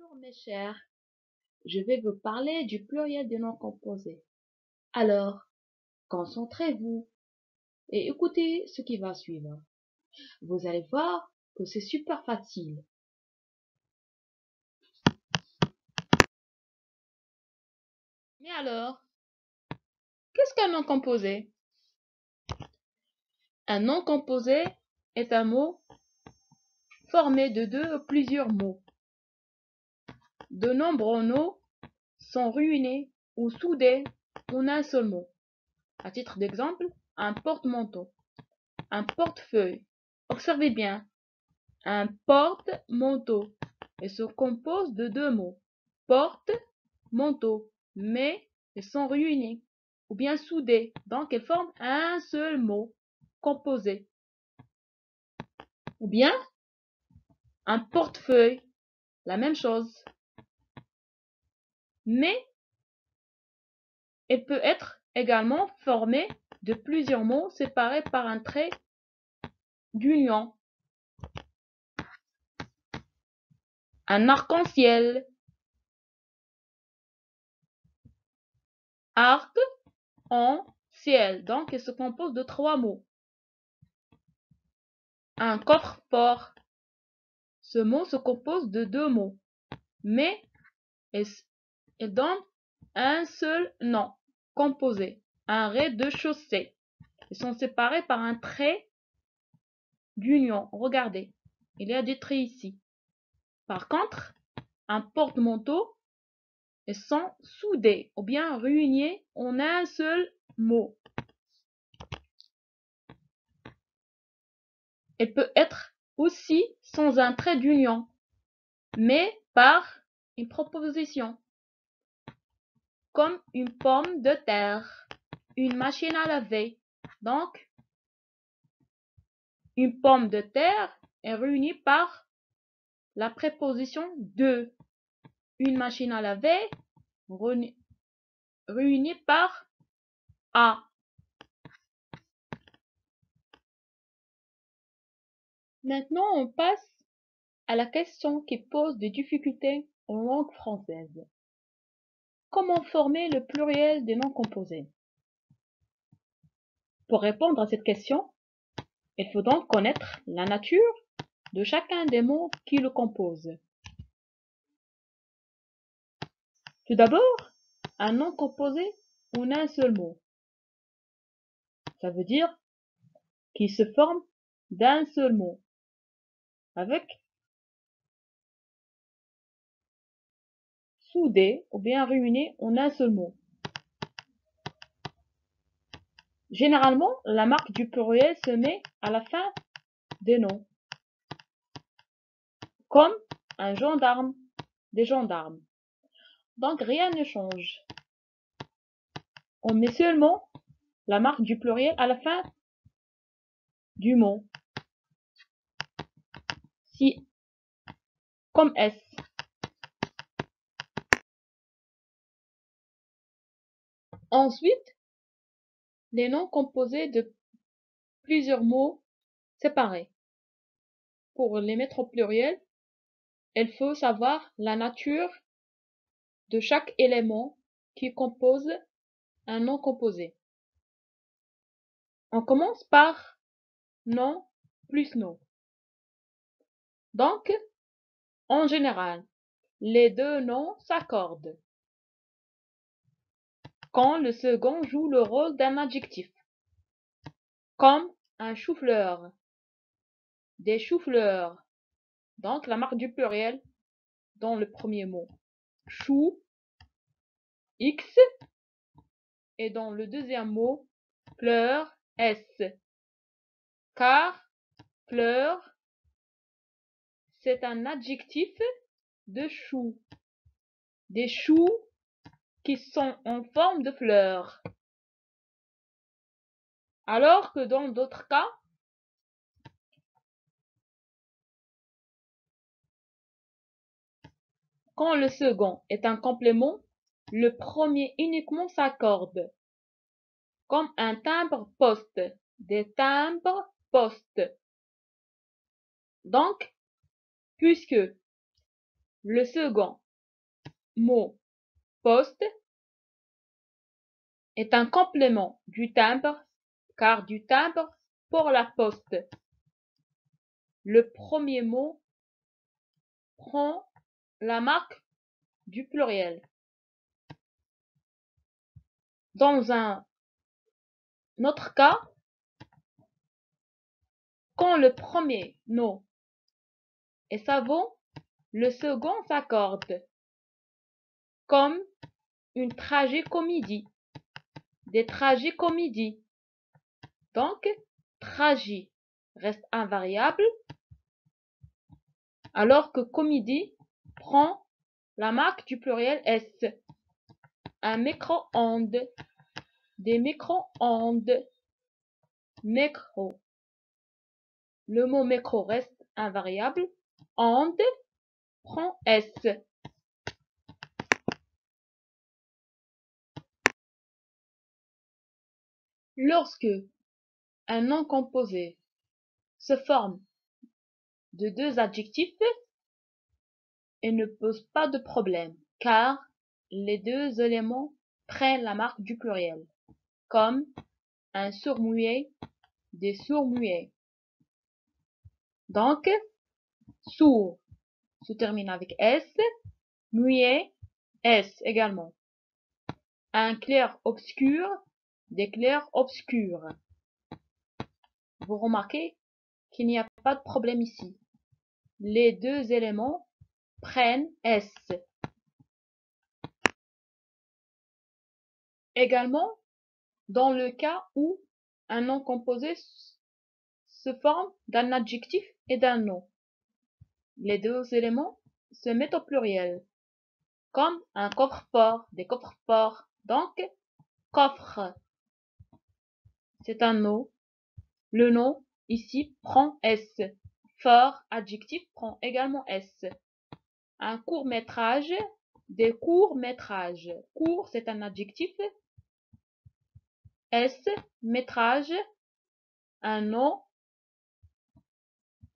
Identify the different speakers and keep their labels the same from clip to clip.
Speaker 1: Bonjour mes chers, je vais vous parler du pluriel des noms composés. Alors, concentrez-vous et écoutez ce qui va suivre. Vous allez voir que c'est super facile. Mais alors, qu'est-ce qu'un nom composé? Un nom composé est un mot formé de deux ou plusieurs mots. De nombreux mots sont réunis ou soudés en un seul mot. À titre d'exemple, un porte-manteau, un portefeuille. Observez bien, un porte-manteau et se compose de deux mots, porte-manteau, mais ils sont réunis ou bien soudés, donc ils forment un seul mot composé. Ou bien un portefeuille, la même chose, mais il peut être également formé de plusieurs mots séparés par un trait d'union. Un arc-en-ciel, arc-en-ciel, donc il se compose de trois mots. Un coffre-fort, ce mot se compose de deux mots, mais il donne un seul nom composé, un rez-de-chaussée. Ils sont séparés par un trait d'union. Regardez, il y a des traits ici. Par contre, un porte-manteau, ils sont soudés ou bien réunis en un seul mot. Il peut être aussi sans un trait d'union, mais par une proposition, comme une pomme de terre, une machine à laver. Donc, une pomme de terre est réunie par la préposition de. Une machine à laver réunie par à. Maintenant, on passe à la question qui pose des difficultés en langue française. Comment former le pluriel des noms composés? Pour répondre à cette question, il faut donc connaître la nature de chacun des mots qui le composent. Tout d'abord, un nom composé en un seul mot. Ça veut dire qu'il se forme d'un seul mot, avec soudé ou bien réuni en un seul mot. Généralement, la marque du pluriel se met à la fin des noms, comme un gendarme, des gendarmes. Donc rien ne change. On met seulement la marque du pluriel à la fin du mot, si, comme S. Ensuite, les noms composés de plusieurs mots séparés. Pour les mettre au pluriel, il faut savoir la nature de chaque élément qui compose un nom composé. On commence par nom plus nom. Donc, en général, les deux noms s'accordent quand le second joue le rôle d'un adjectif, comme un chou-fleur, des choux-fleurs. Donc, la marque du pluriel dans le premier mot, chou, X, et dans le deuxième mot, fleur, S. Car fleur, c'est un adjectif de chou, des choux qui sont en forme de fleurs. Alors que dans d'autres cas, quand le second est un complément, le premier uniquement s'accorde, comme un timbre-poste, des timbres-poste. Donc, puisque Le second mot poste est un complément du timbre, car du timbre pour la poste. Le premier mot prend la marque du pluriel. Dans un autre cas, quand le premier nom est savant, le second s'accorde, comme une tragicomédie, des tragicomédies. Donc, tragi reste invariable, alors que comédie prend la marque du pluriel S. Un micro-ondes, des micro-ondes, mécro. Le mot mécro reste invariable, onde prend S. Lorsque un nom composé se forme de deux adjectifs, il ne pose pas de problème, car les deux éléments prennent la marque du pluriel, comme un sourd-muet, des sourds-muets. Donc, sourd se termine avec S, muet, S également. Un clair-obscur, des clairs-obscurs. Vous remarquez qu'il n'y a pas de problème ici. Les deux éléments prennent S. Également, dans le cas où un nom composé se forme d'un adjectif et d'un nom, les deux éléments se mettent au pluriel, comme un coffre-fort, des coffres-forts. Donc, coffre, c'est un nom. Le nom, ici, prend S. Fort, adjectif, prend également S. Un court-métrage, des courts-métrages. Court, c'est un adjectif. S, métrage, un nom,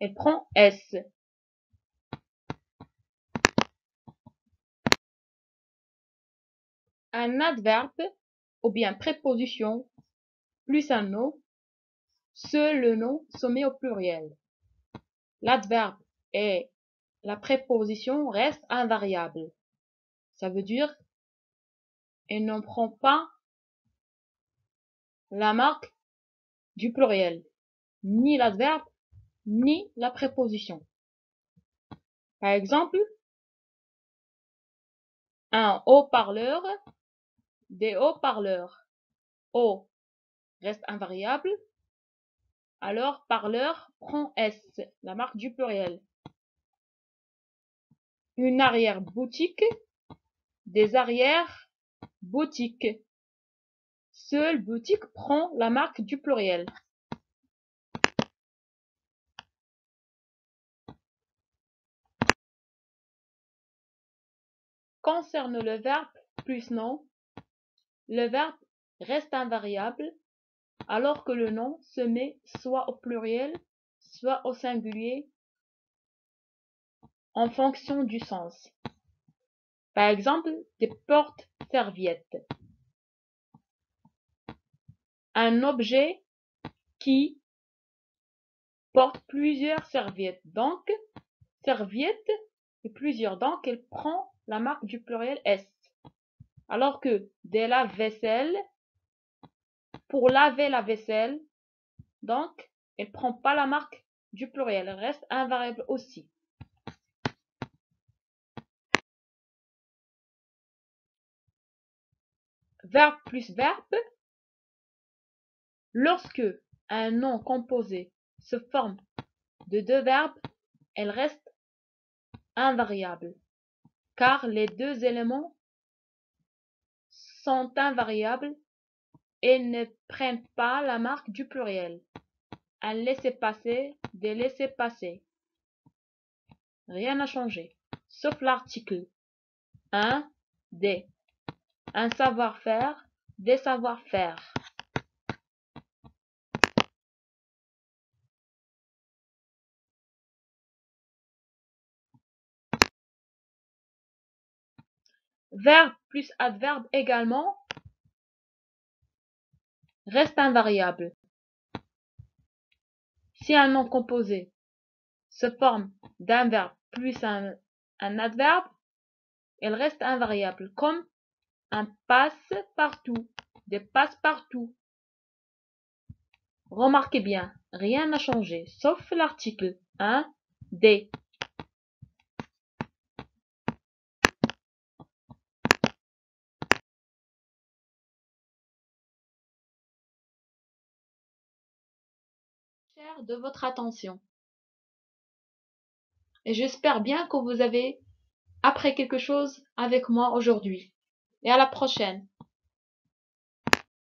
Speaker 1: elle prend S. Un adverbe, ou bien préposition, plus un nom, seul le nom se met au pluriel. L'adverbe et la préposition restent invariables. Ça veut dire, elle ne prend pas la marque du pluriel, ni l'adverbe, ni la préposition. Par exemple, un haut-parleur, des haut-parleurs. Haut reste invariable, alors parleur prend S, la marque du pluriel. Une arrière-boutique, des arrière-boutiques. Seule boutique prend la marque du pluriel. Concerne le verbe plus nom, le verbe reste invariable alors que le nom se met soit au pluriel, soit au singulier en fonction du sens. Par exemple, des porte-serviettes. Un objet qui porte plusieurs serviettes. Donc, serviette et plusieurs. Donc, elle prend la marque du pluriel S. Alors que des lave-vaisselle, pour laver la vaisselle, donc, elle ne prend pas la marque du pluriel. Elle reste invariable aussi. Verbe plus verbe. Lorsque un nom composé se forme de deux verbes, elle reste invariable, car les deux éléments sont invariables et ne prennent pas la marque du pluriel. Un laissez-passer, des laissez-passer. Rien n'a changé, sauf l'article. Un, des. Un savoir-faire, des savoir-faire. Verbe plus adverbe également reste invariable. Si un nom composé se forme d'un verbe plus un adverbe, il reste invariable, comme un passe-partout, des passe-partout. Remarquez bien, rien n'a changé, sauf l'article 1, des. Cher de votre attention. Et j'espère bien que vous avez appris quelque chose avec moi aujourd'hui. Et à la prochaine.